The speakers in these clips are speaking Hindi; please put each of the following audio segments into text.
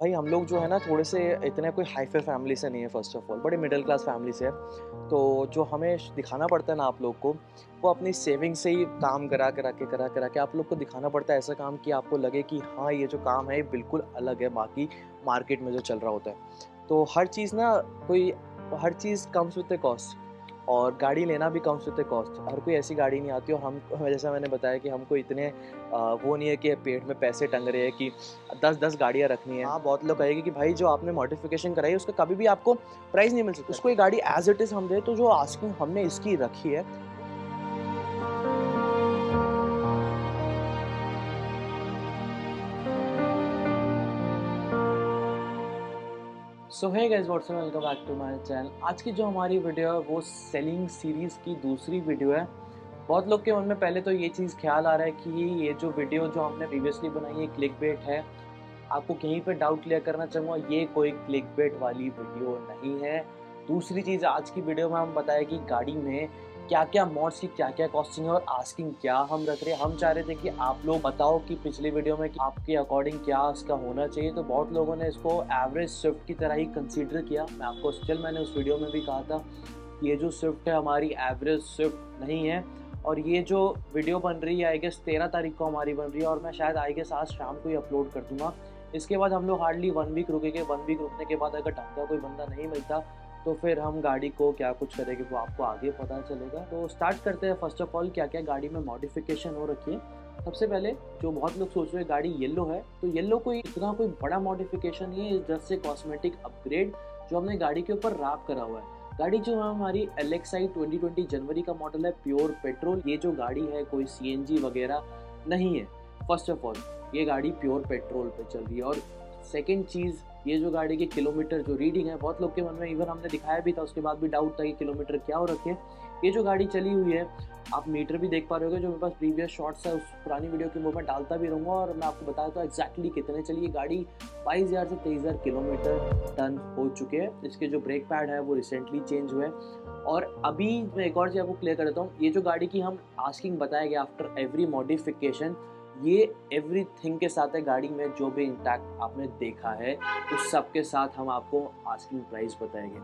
भाई हम लोग जो है ना थोड़े से इतने कोई हाई-फाई फैमिली से नहीं है फ़र्स्ट ऑफ़ ऑल, बड़े मिडिल क्लास फैमिली से है। तो जो हमें दिखाना पड़ता है ना आप लोग को, वो अपनी सेविंग से ही काम करा के आप लोग को दिखाना पड़ता है ऐसा काम कि आपको लगे कि हाँ, ये जो काम है ये बिल्कुल अलग है बाकी मार्केट में जो चल रहा होता है। तो हर चीज़ कम्स विद अ कॉस्ट और गाड़ी लेना भी कम्स विद अ कॉस्ट। हर कोई ऐसी गाड़ी नहीं आती और हम जैसा मैंने बताया कि हमको इतने वो नहीं है कि पेट में पैसे टंग रहे हैं कि 10-10 गाड़ियाँ रखनी है। हाँ, बहुत लोग कहेंगे कि भाई जो आपने मॉडिफ़िकेशन कराई है उसका कभी भी आपको प्राइस नहीं मिल सकता। उसको ये गाड़ी एज़ इट इज़ हम दें तो जो आस्किंग हमने इसकी रखी है। So hey guys what's up, welcome back to my channel. आज की जो हमारी वीडियो है वो सेलिंग सीरीज़ की दूसरी वीडियो है। बहुत लोग के मन में पहले तो ये चीज़ ख्याल आ रहा है कि ये जो वीडियो जो हमने प्रीवियसली बनाई है क्लिकबेट है। आपको कहीं पे डाउट क्लियर करना चाहूँगा, ये कोई क्लिकबेट वाली वीडियो नहीं है। दूसरी चीज़, आज की वीडियो में हम बताया कि गाड़ी में क्या-क्या मॉड्स की क्या-क्या कॉस्टिंग है और आस्किंग क्या हम रख रहे हैं। हम चाह रहे थे कि आप लोग बताओ कि पिछली वीडियो में कि आपके अकॉर्डिंग क्या इसका होना चाहिए। तो बहुत लोगों ने इसको एवरेज स्विफ्ट की तरह ही कंसीडर किया। मैंने उस वीडियो में भी कहा था, ये जो स्विफ्ट है हमारी एवरेज स्विफ्ट नहीं है। और ये जो वीडियो बन रही है आई गेस 13 तारीख को हमारी बन रही है और मैं शायद आई गेस आज शाम को ही अपलोड कर दूँगा। इसके बाद हम लोग हार्डली 1 वीक रुकेंगे। 1 वीक रुकने के बाद अगर ढंग का कोई बंदा नहीं मिलता तो फिर हम गाड़ी को क्या कुछ करेंगे वो आपको आगे पता चलेगा। तो स्टार्ट करते हैं। फर्स्ट ऑफ ऑल क्या-क्या गाड़ी में मॉडिफ़िकेशन हो रखी है। सबसे पहले जो बहुत लोग सोच रहे हैं गाड़ी येलो है, तो येलो कोई इतना कोई बड़ा मॉडिफ़िकेशन नहीं है, जस्ट ए कॉस्मेटिक अपग्रेड जो हमने गाड़ी के ऊपर रैप करा हुआ है। गाड़ी जो है हमारी एलेक्साई 2020 जनवरी का मॉडल है, प्योर पेट्रोल। ये जो गाड़ी है कोई सीएनजी वगैरह नहीं है। फर्स्ट ऑफ ऑल ये गाड़ी प्योर पेट्रोल पे चल रही है। और सेकंड चीज़, ये जो गाड़ी के किलोमीटर जो रीडिंग है, बहुत लोग के मन में, इवन हमने दिखाया भी था उसके बाद भी डाउट था कि किलोमीटर क्या हो रखे हैं। ये जो गाड़ी चली हुई है, आप मीटर भी देख पा रहे होगे, जो मेरे पास प्रीवियस शॉट्स है उस पुरानी वीडियो के वो मैं डालता भी रहूँगा और मैं आपको बताता हूँ एग्जैक्टली कितने चली। ये गाड़ी 22,000 से 23,000 किलोमीटर टर्न हो चुके हैं। इसके जो ब्रेक पैड है वो रिसेंटली चेंज हुए। और अभी मैं एक और चीज़ आपको क्लियर कर देता हूँ, ये जो गाड़ी की हम आस्किंग बताया गया आफ्टर एवरी मॉडिफिकेशन, ये एवरीथिंग के साथ है। गाड़ी में जो भी इंटैक्ट आपने देखा है उस सब के साथ हम आपको आस्किंग प्राइस बताएंगे।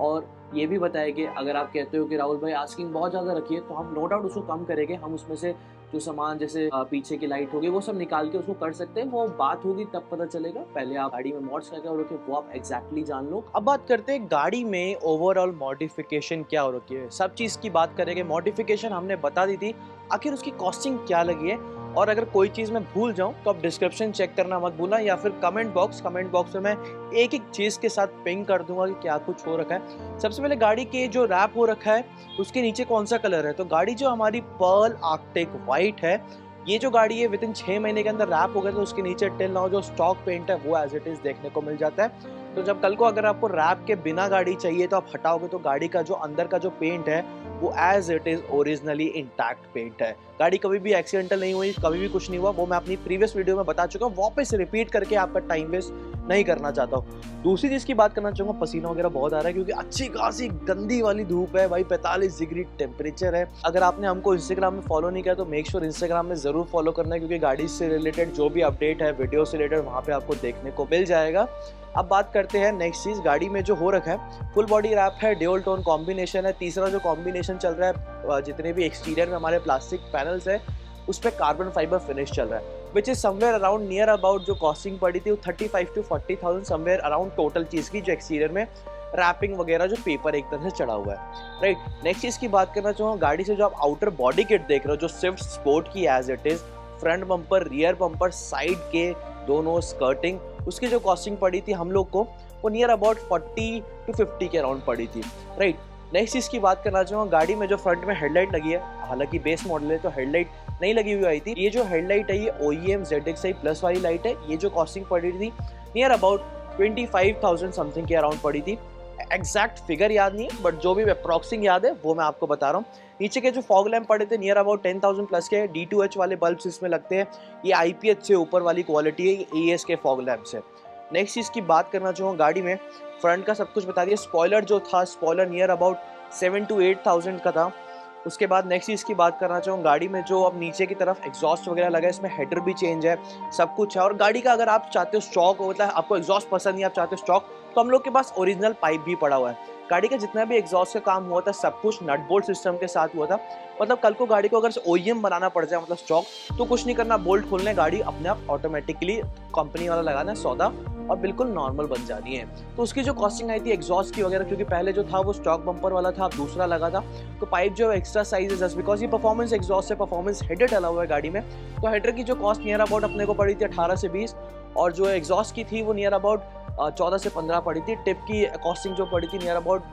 और ये भी बताएंगे, अगर आप कहते हो कि राहुल भाई आस्किंग बहुत ज़्यादा रखिए, तो हम नो डाउट उसको कम करेंगे। हम उसमें से जो सामान जैसे पीछे की लाइट होगी वो सब निकाल के उसको कर सकते हैं। वो बात होगी तब पता चलेगा। पहले आप गाड़ी में मॉड्स क्या क्या हो रखे हैं वो आप एग्जैक्टली जान लो। अब बात करते हैं गाड़ी में ओवरऑल मॉडिफिकेशन क्या हो रखी है। सब चीज़ की बात करेंगे। मॉडिफिकेशन हमने बता दी थी, आखिर उसकी कॉस्टिंग क्या लगी है। और अगर कोई चीज़ मैं भूल जाऊँ तो आप डिस्क्रिप्शन चेक करना मत भूलना, या फिर कमेंट बॉक्स में मैं एक-एक चीज़ के साथ पिंग कर दूँगा कि क्या कुछ हो रखा है। सबसे पहले गाड़ी के जो रैप हो रखा है, उसके नीचे कौन-सा कलर है, तो गाड़ी जो हमारी पर्ल आर्कटिक व्हाइट है। ये जो गाड़ी है विदिन 6 महीने के अंदर रैप हो गया, तो उसके नीचे टिल नाउ जो स्टॉक पेंट है वो एज़ इट इज़ देखने को मिल जाता है। तो जब कल को अगर आपको रैप के बिना गाड़ी चाहिए तो आप हटाओगे तो गाड़ी का जो अंदर का जो पेंट है वो as it is originally intact paint है। गाड़ी कभी भी एक्सीडेंटल नहीं हुई, कभी भी कुछ नहीं हुआ, वो मैं अपनी प्रीवियस वीडियो में बता चुका हूँ। वापस रिपीट करके आपका टाइम वेस्ट नहीं करना चाहता हूँ। दूसरी चीज़ की बात करना चाहूँगा, पसीना वगैरह बहुत आ रहा है क्योंकि अच्छी खासी गंदी वाली धूप है भाई, 45 डिग्री टेम्परेचर है। अगर आपने हमको इंस्टाग्राम में फॉलो नहीं किया तो मेक श्योर इंस्टाग्राम में ज़रूर फॉलो करना है, क्योंकि गाड़ी से रिलेटेड जो भी अपडेट है, वीडियो से रिलेटेड, वहाँ पे आपको देखने को मिल जाएगा। अब बात करते हैं नेक्स्ट चीज़, गाड़ी में जो हो रखा है, फुल बॉडी रैप है, ड्यूल टोन कॉम्बिनेशन है। तीसरा जो कॉम्बिनेशन चल रहा है, जितने भी एक्सटीरियर में हमारे प्लास्टिक पैनल्स है उस पे कार्बन फाइबर फिनिश चल रहा है, which is somewhere around near about जो कॉस्टिंग पड़ी थी वो 35 to 40,000 समवेयर अराउंड टोटल चीज़ की, जो एक्सटीरियर में रैपिंग वगैरह जो पेपर एक तरह से चढ़ा हुआ है। राइट, नेक्स्ट चीज़ की बात करना चाहूँगा, गाड़ी से जो आप आउटर बॉडी किट देख रहे हो जो स्विफ्ट स्पोर्ट की as it is, front bumper, rear bumper, side के दोनों स्कर्टिंग, उसकी जो कॉस्टिंग पड़ी थी हम लोग को वो नियर अबाउट 40 to 50 के अराउंड पड़ी थी। राइट, नेक्स्ट चीज़ की बात करना चाहूँगा, गाड़ी में जो फ्रंट में हेडलाइट लगी है, हालांकि बेस मॉडल है तो हेडलाइट नहीं लगी हुई आई थी। ये जो हेडलाइट है ये OEM ZXi प्लस वाली लाइट है। ये जो कॉस्टिंग पड़ी थी नियर अबाउट 25,000 समथिंग के अराउंड पड़ी थी। एग्जैक्ट फिगर याद नहीं है, बट जो भी अप्रॉक्सिंग याद है वो मैं आपको बता रहा हूँ। नीचे के जो फॉग लैम्प पड़े थे नियर अबाउट 10,000 प्लस के, D2H वाले बल्ब्स इसमें लगते हैं। ये IPH से ऊपर वाली क्वालिटी है, ये AS के फॉग लैम्प्स है। नेक्स्ट चीज़ की बात करना चाहूँगा, गाड़ी में फ्रंट का सब कुछ बता दिया। स्पॉइलर जो था, स्पॉइलर नियर अबाउट 7 to 8,000 का था। उसके बाद नेक्स्ट चीज़ की बात करना चाहूँ, गाड़ी में जो अब नीचे की तरफ एग्जॉस्ट वगैरह लगा है, इसमें हेडर भी चेंज है, सब कुछ है। और गाड़ी का अगर आप चाहते हो स्टॉक होता है, आपको एग्जॉस्ट पसंद नहीं, आप चाहते हो स्टॉक, तो हम लोग के पास ओरिजिनल पाइप भी पड़ा हुआ है। गाड़ी का जितना भी एग्जॉस्ट का काम हुआ था सब कुछ नट बोल्ट सिस्टम के साथ हुआ था। मतलब कल को गाड़ी को अगर ओईएम बनाना पड़ जाए, मतलब स्टॉक, तो कुछ नहीं करना, बोल्ट खोलने, गाड़ी अपने आप ऑटोमेटिकली कंपनी वाला लगाना है सौदा और बिल्कुल नॉर्मल बन जानी है। तो उसकी जो कॉस्टिंग आई थी एग्जॉस्ट की वगैरह, क्योंकि पहले जो था वो स्टॉक बम्पर वाला था, अब दूसरा लगा था, तो पाइप जो है एक्स्ट्रा साइज है जस्ट बिकॉज ये परफॉर्मेंस एग्जॉस्ट से परफॉर्मेंस हेडर डला हुआ है गाड़ी में। तो हेडर की जो कॉस्ट नियर अबाउट अपने को पड़ी थी 18 से 20, और जो एग्जॉस्ट की थी वो नियर अबाउट 14 से 15 पड़ी थी। टिप की कॉस्टिंग जो पड़ी थी नियर अबाउट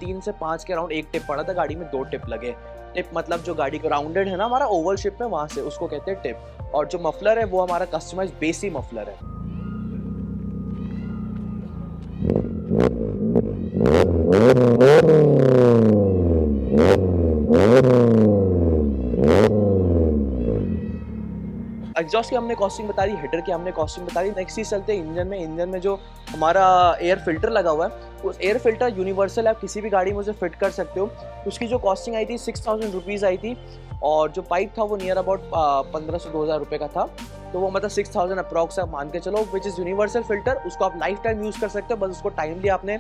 3 से 5 के अराउंड एक टिप पड़ा था। गाड़ी में 2 टिप लगे। टिप मतलब जो गाड़ी को राउंडेड है ना हमारा ओवल शेप में, वहाँ से उसको कहते हैं टिप। और जो मफलर है वो हमारा कस्टमाइज बेसी मफलर है। एग्जॉस्ट की हमने कॉस्टिंग बता दी, हेडर की हमने कॉस्टिंग बता दी। नेक्स्ट चीज चलते हैं इंजन में। इंजन में जो हमारा एयर फिल्टर लगा हुआ है, उस एयर फिल्टर यूनिवर्सल है, आप किसी भी गाड़ी में उसे फिट कर सकते हो। उसकी जो कॉस्टिंग आई थी 6000 रुपीज़ आई थी, और जो पाइप था वो नियर अबाउट 1500 से 2000 रुपये का था। तो वो मतलब 6000 अप्रॉक्स आप मान के चलो, विच इज़ यूनिवर्सल फिल्टर। उसको आप लाइफ टाइम यूज़ कर सकते हो, बस उसको टाइमली आपने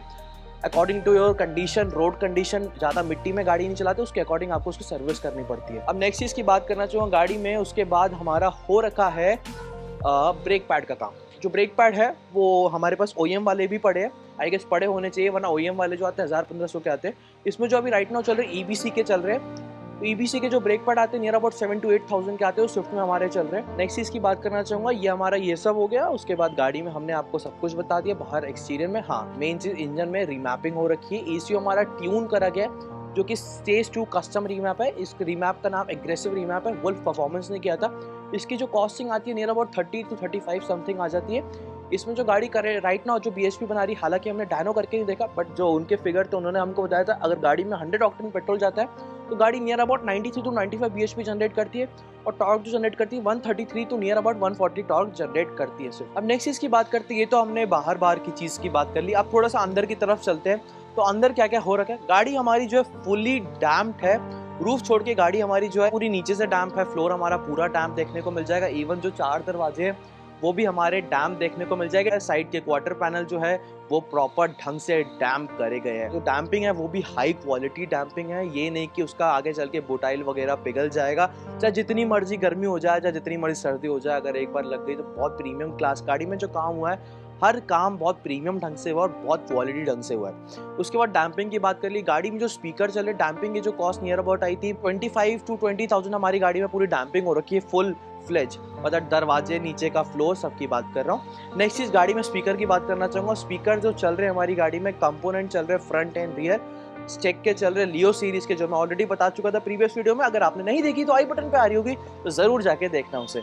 according to your condition, road condition, ज़्यादा मिट्टी में गाड़ी नहीं चलाते, उसके अकॉर्डिंग आपको उसकी सर्विस करनी पड़ती है। अब नेक्स्ट चीज़ की बात करना चाहूँगा गाड़ी में, उसके बाद हमारा हो रखा है ब्रेक पैड का काम। जो ब्रेक पैड है वो हमारे पास ओईएम वाले भी पड़े हैं, आई गेस पड़े होने चाहिए, वरना ओईएम वाले जो आते हैं 1000-1500 के आते हैं। इसमें जो अभी राइट नाउ चल रहे हैं ईबीसी के चल रहे हैं। तो ईबीसी के जो ब्रेक पैड आते हैं नियर अबाउट 7 to 8000 के आते हैं, स्विफ्ट में हमारे चल रहे हैं। नेक्स्ट चीज़ की बात करना चाहूँगा, ये हमारा ये सब हो गया। उसके बाद गाड़ी में हमने आपको सब कुछ बता दिया, बाहर एक्सटीरियर में। हाँ, मेन चीज़ इंजन में रीमैपिंग हो रखी है, ECU हमारा ट्यून करा गया है, जो कि स्टेज 2 कस्टम रीमैप है। इस रीमैप का नाम एग्रेसिव रीमैप है, वुल्फ परफॉर्मेंस ने किया था। इसकी जो कॉस्टिंग आती है नियर अबाउट 30 to 35 समथिंग आ जाती है। इसमें जो गाड़ी करे राइट नाउ जो BHP बना रही, हालांकि हमने डायनो करके नहीं देखा, बट जो उनके फिगर थे उन्होंने हमको बताया था, अगर गाड़ी में 100 ऑक्टेन पेट्रोल जाता है तो गाड़ी near about 93 to 95 BHP generate करती है, और टॉर्क जो जनरेट करती है 133 to near about 140 torque generate करती है सिर्फ। अब नेक्स्ट चीज़ की बात करते हैं, ये तो हमने बाहर की चीज़ की बात कर ली। अब थोड़ा सा अंदर की तरफ चलते हैं। तो अंदर क्या क्या हो रखा है, गाड़ी हमारी जो है फुली डैम्प्ड है। रूफ छोड़ के गाड़ी हमारी जो है पूरी नीचे से डैम्प है, फ्लोर हमारा पूरा डैम्प देखने को मिल जाएगा। इवन जो 4 दरवाजे हैं वो भी हमारे डैम्प देखने को मिल जाएगा। साइड के क्वार्टर पैनल जो है वो प्रॉपर ढंग से डैम्प करे गए हैं। जो डैम्पिंग है वो भी हाई क्वालिटी डैम्पिंग है, ये नहीं कि उसका आगे चल के बुटाइल वगैरह पिघल जाएगा। चाहे जितनी मर्जी गर्मी हो जाए, चाहे जितनी मर्जी सर्दी हो जाए, अगर एक बार लग गई तो बहुत प्रीमियम क्लास गाड़ी में जो काम हुआ है, हर काम बहुत प्रीमियम ढंग से हुआ और बहुत क्वालिटी ढंग से हुआ है। उसके बाद डैम्पिंग की बात कर ली, गाड़ी में जो स्पीकर चले, डैम्पिंग की जो कॉस्ट नियर अबाउट आई थी 25 to 20,000 हमारी गाड़ी में पूरी डैम्पिंग हो रखी है, फुल फ्लेज, मतलब दरवाजे, नीचे का फ्लोर, सबकी बात कर रहा हूँ। नेक्स्ट चीज़ गाड़ी में स्पीकर की बात करना चाहूँगा। स्पीकर जो चल रहे हैं हमारी गाड़ी में, कंपोनेंट चल रहे हैं फ्रंट एंड रियर, स्टेक के चल रहे लियो सीरीज के, जो मैं ऑलरेडी बता चुका था प्रीवियस वीडियो में। अगर आपने नहीं देखी तो आई बटन पे आ रही होगी, तो ज़रूर जाके देखना उसे।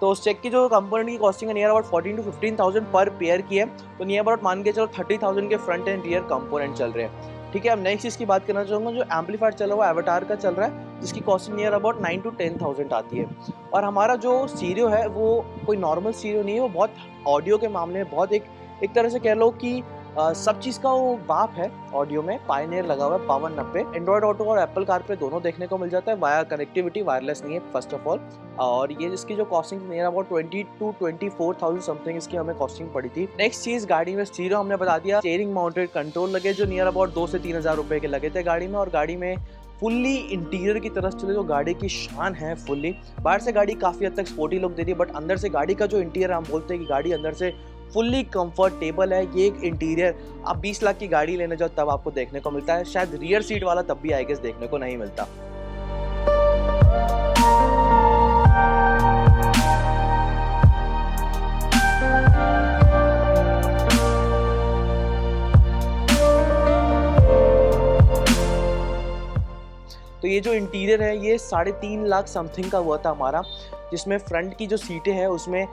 तो उस चेक की जो कंपोनेंट की कॉस्टिंग है नियर अबाउट 14 to 15,000 पर पेयर की है। तो नियर अबाउट मान के चलो 30,000 के फ्रंट एंड रियर कंपोनेंट चल रहे हैं। ठीक है, अब नेक्स्ट चीज़ की बात करना चाहूँगा, जो एम्पलीफायर चल रहा है वो एवाटार का चल रहा है, जिसकी कॉस्टिंग नियर अबाउट 9 to 10,000 आती है। और हमारा जो स्टीरियो है वो कोई नॉर्मल स्टीरियो नहीं है, वो बहुत ऑडियो के मामले में बहुत एक तरह से कह लो कि सब चीज़ का वो बाप है। ऑडियो में पायनियर लगा हुआ है 5290, एंड्रॉयड ऑटो और एप्पल कारप्ले दोनों देखने को मिल जाता है। वाया कनेक्टिविटी, वायरलेस नहीं है फर्स्ट ऑफ ऑल। और ये जिसकी जो costing near about 20 to 24,000 something इसकी हमें कॉस्टिंग पड़ी थी। नेक्स्ट चीज़ गाड़ी में स्टीरियो हमने बता दिया, स्टीयरिंग माउंटेड कंट्रोल लगे जो नियर अबाउट 2 से 3,000 रुपये के लगे थे गाड़ी में। और गाड़ी में फुल्ली इंटीरियर की तरफ चले, जो गाड़ी की शान है फुल्ली। बाहर से गाड़ी काफ़ी हद तक स्पोर्टी लुक दे रही है, बट अंदर से गाड़ी का जो इंटीरियर, हम बोलते हैं कि गाड़ी अंदर से फुल्ली कंफर्टेबल है। ये एक इंटीरियर आप 20 लाख की गाड़ी लेने जाओ तब आपको देखने को मिलता है, शायद रियर सीट वाला तब भी आई गेस देखने को नहीं मिलता। तो ये जो इंटीरियर है ये 3.5 लाख समथिंग का हुआ था हमारा, जिसमें फ्रंट की जो सीटें हैं उसमें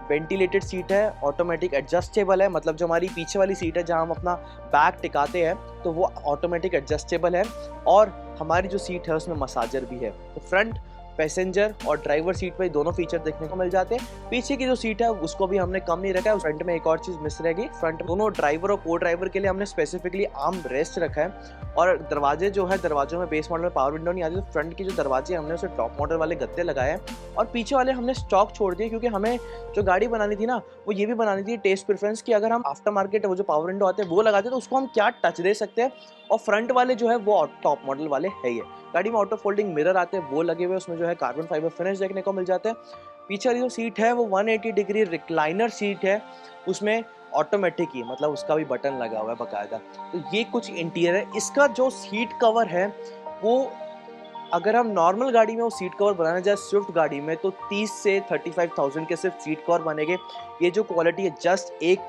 वेंटिलेटेड सीट है, ऑटोमेटिक एडजस्टेबल है, मतलब जो हमारी पीछे वाली सीट है जहां हम अपना बैग टिकाते हैं तो वो ऑटोमेटिक एडजस्टेबल है। और हमारी जो सीट है उसमें मसाजर भी है। तो फ्रंट पैसेंजर और ड्राइवर सीट पे दोनों फीचर देखने को मिल जाते हैं। पीछे की जो सीट है उसको भी हमने कम नहीं रखा है। फ्रंट में एक और चीज़ मिस रहेगी, फ्रंट दोनों ड्राइवर और को ड्राइवर के लिए हमने स्पेसिफिकली आर्म रेस्ट रखा है। और दरवाजे जो है, दरवाजों में बेस मॉडल में पावर विंडो नहीं आती, तो फ्रंट के जो दरवाजे हमने उसे टॉप मॉडल वाले गद्दे लगाए हैं और पीछे वाले हमने स्टॉक छोड़ दिए, क्योंकि हमें जो गाड़ी बनानी थी ना वो ये भी बनानी थी टेस्ट प्रेफरेंस की, अगर हम आफ्टर मार्केट वो जो पावर विंडो आते हैं वो लगाते तो उसको हम क्या टच दे सकते हैं। और फ्रंट वाले जो है वो टॉप मॉडल वाले है। ये गाड़ी में ऑटो फोल्डिंग मिरर आते हैं, वो लगे हुए, उसमें जो है कार्बन फाइबर फिनिश देखने को मिल जाते हैं। पीछे वाली जो सीट है वो 180 डिग्री रिक्लाइनर सीट है, उसमें ऑटोमेटिक ही, मतलब उसका भी बटन लगा हुआ है बाकायदा। तो ये कुछ इंटीरियर है। इसका जो सीट कवर है वो अगर हम नॉर्मल गाड़ी में वो सीट कवर बनाना जाए स्विफ्ट गाड़ी में तो 30 से 35,000 के सिर्फ सीट कवर बनेंगे। ये जो क्वालिटी है जस्ट एक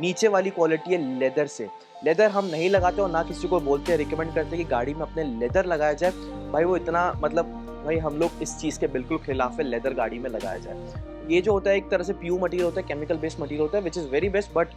नीचे वाली क्वालिटी है लेदर से। लेदर हम नहीं लगाते और ना किसी को बोलते हैं, रिकमेंड करते हैं कि गाड़ी में अपने लेदर लगाया जाए। भाई वो इतना, मतलब भाई हम लोग इस चीज़ के बिल्कुल खिलाफ है, लेदर गाड़ी में लगाया जाए। ये जो होता है एक तरह से प्योर मटेरियल होता है, केमिकल बेस्ड मटेरियल होता है, which is very best, but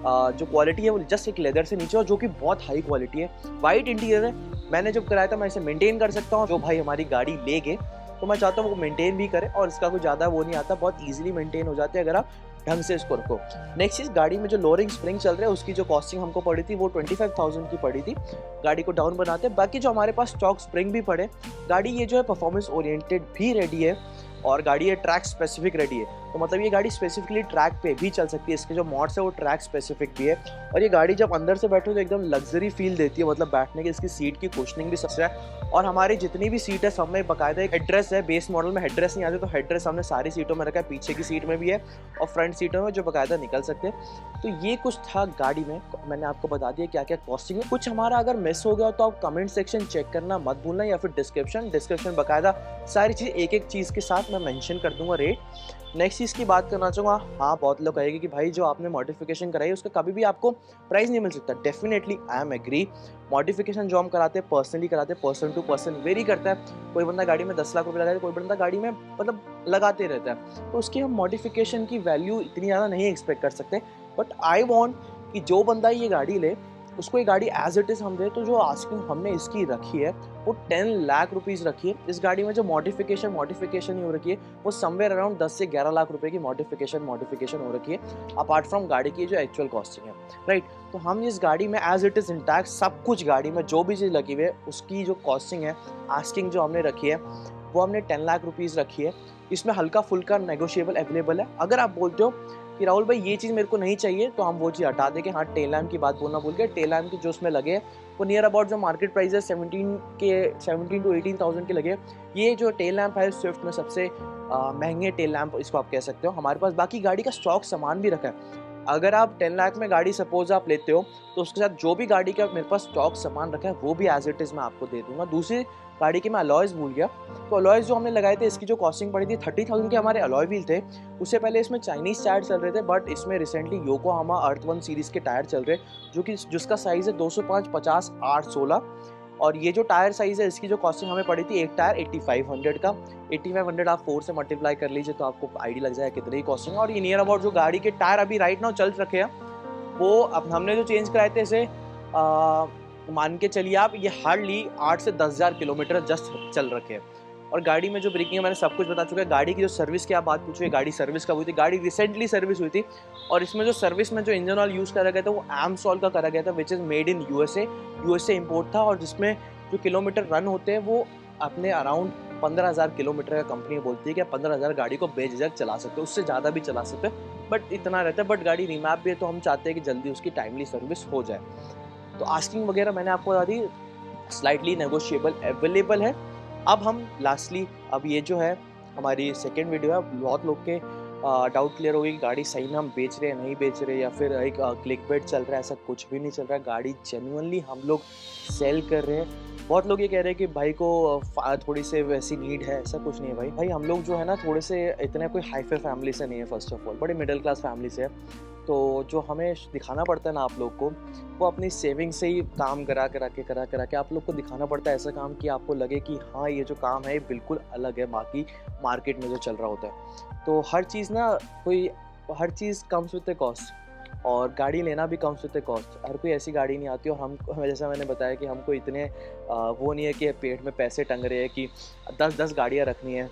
जो क्वालिटी है वो जस्ट एक लेदर से नीचे और जो कि बहुत हाई क्वालिटी है। वाइट इंटीरियर है, मैंने जब कराया था मैं इसे मेंटेन कर सकता हूँ। जो भाई हमारी गाड़ी ले गए तो मैं चाहता हूँ वो मेंटेन भी करे, और इसका कोई ज़्यादा वो नहीं आता, बहुत ईजिली मेंटेन हो जाते हैं अगर आप ढंग से इसको रखो। नेक्स्ट चीज़, गाड़ी में जो लोअरिंग स्प्रिंग चल रहा है उसकी जो कॉस्टिंग हमको पड़ी थी वो 25,000 की पड़ी थी गाड़ी को डाउन बनाते। बाकी जो हमारे पास स्टॉक स्प्रिंग भी पड़े, गाड़ी ये जो है परफॉर्मेंस ओरिएंटेड भी रेडी है और गाड़ी ये ट्रैक स्पेसिफिक रेडी है। तो मतलब ये गाड़ी स्पेसिफिकली ट्रैक पे भी चल सकती है, इसके जो मॉड्स है वो ट्रैक स्पेसिफिक भी है। और ये गाड़ी जब अंदर से बैठो तो एकदम लग्जरी फील देती है, मतलब बैठने की इसकी सीट की कुशनिंग भी सबसे है। और हमारी जितनी भी सीट है सब में बाकायदा एक हेडरेस्ट है। बेस मॉडल में हेडरेस्ट नहीं आते, तो हेडरेस्ट हमने सारी सीटों में रखा है, पीछे की सीट में भी है और फ्रंट सीटों में जो बाकायदा निकल सकते हैं। तो ये कुछ था गाड़ी में, मैंने आपको बता दिया क्या क्या कॉस्टिंग है। कुछ हमारा अगर मिस हो गया तो आप कमेंट सेक्शन चेक करना मत भूलना, या फिर डिस्क्रिप्शन बाकायदा सारी चीज़ एक एक चीज़ के साथ मैं मेंशन कर दूंगा रेट। नेक्स्ट चीज़ की बात करना चाहूँगा, हाँ बहुत लोग कहेंगे कि भाई जो आपने मॉडिफिकेशन कराई उसका कभी भी आपको प्राइस नहीं मिल सकता। Definitely I am agree, modification जो हम कराते हैं पर्सनली कराते हैं, पर्सन टू पर्सन वेरी करता है। कोई बंदा गाड़ी में 10 लाख रुपए लगाता है, कोई बंदा गाड़ी में मतलब लगाते रहता है, तो उसकी हम मॉडिफिकेशन की वैल्यू इतनी ज़्यादा नहीं एक्सपेक्ट कर सकते। बट आई वॉन्ट कि जो बंदा ये गाड़ी ले उसको ये गाड़ी एज इट इज़ हम दे। तो जो आस्किंग हमने इसकी रखी है वो 10 लाख रुपीज़ रखी है। इस गाड़ी में जो मॉडिफिकेशन ही हो रखी है वो समवेयर अराउंड 10 से 11 लाख रुपए की मॉडिफिकेशन हो रखी है, अपार्ट फ्रॉम गाड़ी की जो एक्चुअल कॉस्टिंग है, राइट। तो हम इस गाड़ी में एज इट इज़ इंटैक्ट सब कुछ, गाड़ी में जो भी चीज़ लगी हुई है उसकी जो कॉस्टिंग है, आस्किंग जो हमने रखी है वो हमने 10 लाख रुपीज़ रखी है। इसमें हल्का फुल्का नेगोशिएबल अवेलेबल है। अगर आप बोलते हो कि राहुल भाई ये चीज़ मेरे को नहीं चाहिए, तो हम वो चीज़ हटा देंगे। हाँ, टेल लैम्प की बात बोलना भूल गए। टेल लैम्प की जो उसमें लगे वो नियर अबाउट जो मार्केट प्राइस है 17 to 18,000 के लगे। ये जो टेल लैम्प है स्विफ्ट में सबसे महंगे टेल लैम्प इसको आप कह सकते हो हमारे पास। बाकी गाड़ी का स्टॉक सामान भी रखा है। अगर आप 10 लाख में गाड़ी सपोज आप लेते हो तो उसके साथ जो भी गाड़ी का मेरे पास स्टॉक सामान रखा है वो भी एज इट इज़ मैं आपको दे दूंगा। दूसरी गाड़ी के मैं अलॉयज़ भूल गया, तो अलॉयज़ जो हमने लगाए थे इसकी जो कॉस्टिंग पड़ी थी 30,000 के हमारे अलॉय व्हील थे। उससे पहले इसमें चाइनीज़ टायर चल रहे थे, बट इसमें रिसेंटली योकोहामा अर्थ 1 सीरीज़ के टायर चल रहे जो कि जिसका साइज़ है 205 50 8 16। और ये जो टायर साइज़ है इसकी जो कॉस्टिंग हमें पड़ी थी एक टायर 8500 का। 8500 आप 4 से मल्टीप्लाई कर लीजिए तो आपको आइडिया लग जाए कितनी ही कॉस्टिंग है। और ये नियर अबाउट जो गाड़ी के टायर अभी राइट नाउ चल रखे हैं वो अब हमने जो चेंज कराए थे इसे मान के चलिए आप, ये हार्डली 8 से 10,000 किलोमीटर जस्ट चल रखे हैं। और गाड़ी में जो ब्रेकिंग है मैंने सब कुछ बता चुका है। गाड़ी की जो सर्विस की आप बात पूछिए, गाड़ी सर्विस कब हुई थी, गाड़ी रिसेंटली सर्विस हुई थी। और इसमें जो सर्विस में जो इंजन ऑयल यूज़ करा गया था वो एमसॉल का करा गया था, which is made in USA import था। और जिसमें जो किलोमीटर रन होते हैं वो अपने अराउंड 15,000 किलोमीटर का कंपनी बोलती है कि 15,000 गाड़ी को बेझिझक चला सकते हो, उससे ज़्यादा भी चला सकते हो, बट इतना रहता है। बट गाड़ी रीमैप भी है तो हम चाहते हैं कि जल्दी उसकी टाइमली सर्विस हो जाए। तो आस्किंग वगैरह मैंने आपको बता दी, स्लाइटली नेगोशिएबल अवेलेबल है। अब हम लास्टली, अब ये जो है हमारी सेकेंड वीडियो है, बहुत लोग के डाउट क्लियर हो गई कि गाड़ी सही में हम बेच रहे हैं नहीं बेच रहे, या फिर एक क्लिकबेट चल रहा है, ऐसा कुछ भी नहीं चल रहा है। गाड़ी जेन्युइनली हम लोग सेल कर रहे हैं। बहुत लोग ये कह रहे हैं कि भाई को थोड़ी से वैसी नीड है, ऐसा कुछ नहीं है भाई हम लोग जो है ना थोड़े से इतने कोई हाईफाई फैमिली से नहीं है, फर्स्ट ऑफ ऑल बड़े मिडिल क्लास फैमिली से है। तो जो हमें दिखाना पड़ता है ना आप लोग को, वो अपनी सेविंग से ही काम करा के आप लोग को दिखाना पड़ता है ऐसा काम कि आपको लगे कि हाँ ये जो काम है ये बिल्कुल अलग है बाकी मार्केट में जो चल रहा होता है। तो हर चीज़ ना हर चीज़ कम्स विद द कॉस्ट। और गाड़ी लेना भी कम्स विद द कॉस्ट। हर कोई ऐसी गाड़ी नहीं आती, और हम जैसा मैंने बताया कि हमको इतने वो नहीं है कि पेट में पैसे टंग रहे हैं कि 10-10 गाड़ियाँ रखनी है।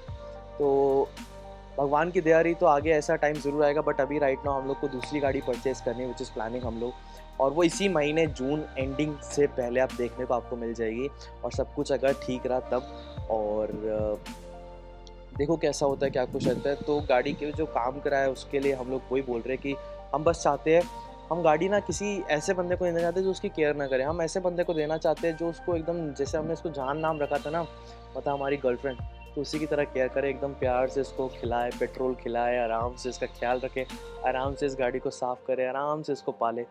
तो भगवान की दया रही तो आगे ऐसा टाइम ज़रूर आएगा, बट अभी राइट नाउ हम लोग को दूसरी गाड़ी परचेज़ करनी है, व्हिच इज़ प्लानिंग हम लोग, और वो इसी महीने जून एंडिंग से पहले आप देखने को आपको मिल जाएगी, और सब कुछ अगर ठीक रहा तब। और देखो कैसा होता है, क्या कुछ रहता है। तो गाड़ी के जो काम करा है उसके लिए हम लोग वही बोल रहे हैं कि हम बस चाहते हैं, हम गाड़ी ना किसी ऐसे बंदे को देना चाहते हैं जो उसकी केयर ना करे। हम ऐसे बंदे को देना चाहते हैं जो उसको एकदम, जैसे हमने इसको जान नाम रखा था ना, मतलब हमारी गर्लफ्रेंड, तो उसी की तरह केयर करे, एकदम प्यार से इसको खिलाए, पेट्रोल खिलाए, आराम से इसका ख्याल रखे, आराम से इस गाड़ी को साफ़ करे, आराम से इसको पाले।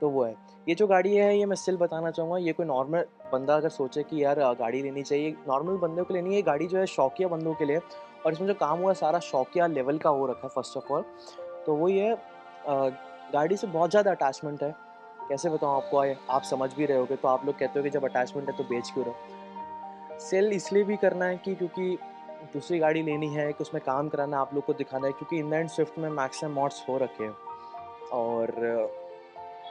तो वो है। ये जो गाड़ी है, ये मैं स्टिल बताना चाहूँगा, ये कोई नॉर्मल बंदा अगर सोचे कि यार गाड़ी लेनी चाहिए, नॉर्मल बंदों के लिए नहीं है। ये गाड़ी जो है शौकिया बंदों के लिए है, और इसमें जो काम हुआ है सारा शौकिया लेवल का हो रखा है फर्स्ट ऑफ ऑल। तो वही है, गाड़ी से बहुत ज़्यादा अटैचमेंट है। कैसे बताऊँ आपको, आप समझ भी रहे होगे, तो आप लोग कहते हो कि जब अटैचमेंट है तो बेच क्यों रहे हो? सेल इसलिए भी करना है कि क्योंकि दूसरी गाड़ी लेनी है, कि उसमें काम कराना है, आप लोग को दिखाना है, क्योंकि इन द एंड स्विफ्ट में मैक्सिमम मॉड्स हो रखे हैं। और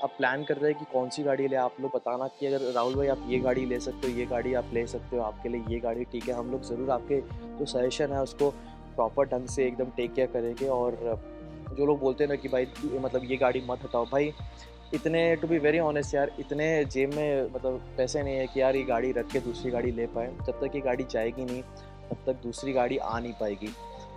अब प्लान कर रहे हैं कि कौन-सी गाड़ी लें। आप लोग बताना कि अगर राहुल भाई आप ये गाड़ी ले सकते हो, ये गाड़ी आप ले सकते हो, आपके लिए ये गाड़ी ठीक है। हम लोग ज़रूर आपके जो सजेशन है उसको प्रॉपर ढंग से एकदम टेक केयर करेंगे। और जो लोग बोलते हैं ना कि भाई मतलब ये गाड़ी मत हटाओ, भाई इतने टू बी वेरी ऑनेस्ट यार, इतने जेब में मतलब पैसे नहीं है कि यार ये गाड़ी रख के दूसरी गाड़ी ले पाएँ। जब तक ये गाड़ी जाएगी नहीं, तब तक दूसरी गाड़ी आ नहीं पाएगी।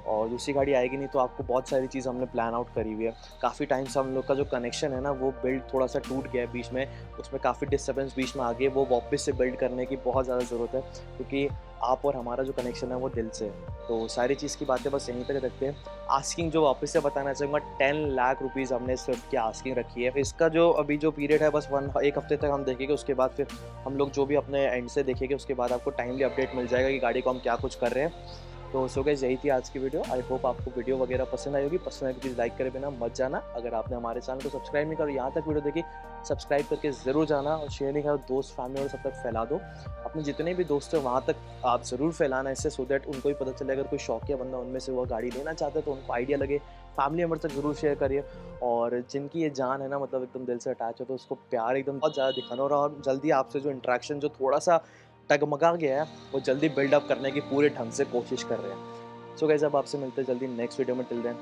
और दूसरी गाड़ी आएगी नहीं तो आपको बहुत सारी चीज़ हमने प्लान आउट करी हुई है। काफ़ी टाइम से हम लोग का जो कनेक्शन है ना, वो बिल्ड थोड़ा-सा टूट गया है बीच में, उसमें काफ़ी डिस्टर्बेंस बीच में आ गई है, वो वापस से बिल्ड करने की बहुत ज़्यादा ज़रूरत है, क्योंकि आप और हमारा जो कनेक्शन है वो दिल से है। तो सारी चीज़ की बातें बस यहीं तक रखते हैं। आस्किंग जो वापस से बताना चाहूँगा, 10 लाख रुपीज़ हमने स्विफ्ट की आस्किंग रखी है। इसका जो अभी जो पीरियड है बस 1 हफ्ते तक हम देखेंगे, उसके बाद फिर हम लोग जो भी अपने एंड से देखेंगे, उसके बाद आपको टाइमली अपडेट मिल जाएगा कि गाड़ी को हम क्या कुछ कर रहे हैं। तो सो गाइस, यही थी आज की वीडियो। आई होप आपको वीडियो वगैरह पसंद आई होगी। पसंद आई तो प्लीज़ लाइक करे बिना मत जाना। अगर आपने हमारे चैनल को सब्सक्राइब नहीं करा, यहाँ तक वीडियो देखी, सब्सक्राइब करके ज़रूर जाना, और शेयर नहीं करा दोस्त फैमिली और सब तक फैला दो। अपने जितने भी दोस्त हैं वहाँ तक आप ज़रूर फैलाना इससे, सो दैट उनको भी पता चले। अगर कोई शौकिया बंदा उनमें से वो गाड़ी लेना चाहता है तो उनको आइडिया लगे। फैमिली मेंबर तक ज़रूर शेयर करिए। और जिनकी ये जान है ना, मतलब एकदम दिल से अटैच है, तो उसको प्यार एकदम बहुत ज़्यादा दिखाना। और जल्दी आपसे जो इंटरेक्शन जो थोड़ा-सा डगमगा गया है, वो जल्दी बिल्डअप करने की पूरे ढंग से कोशिश कर रहे हैं। सो गाइस, अब आपसे मिलते हैं जल्दी नेक्स्ट वीडियो में। Till then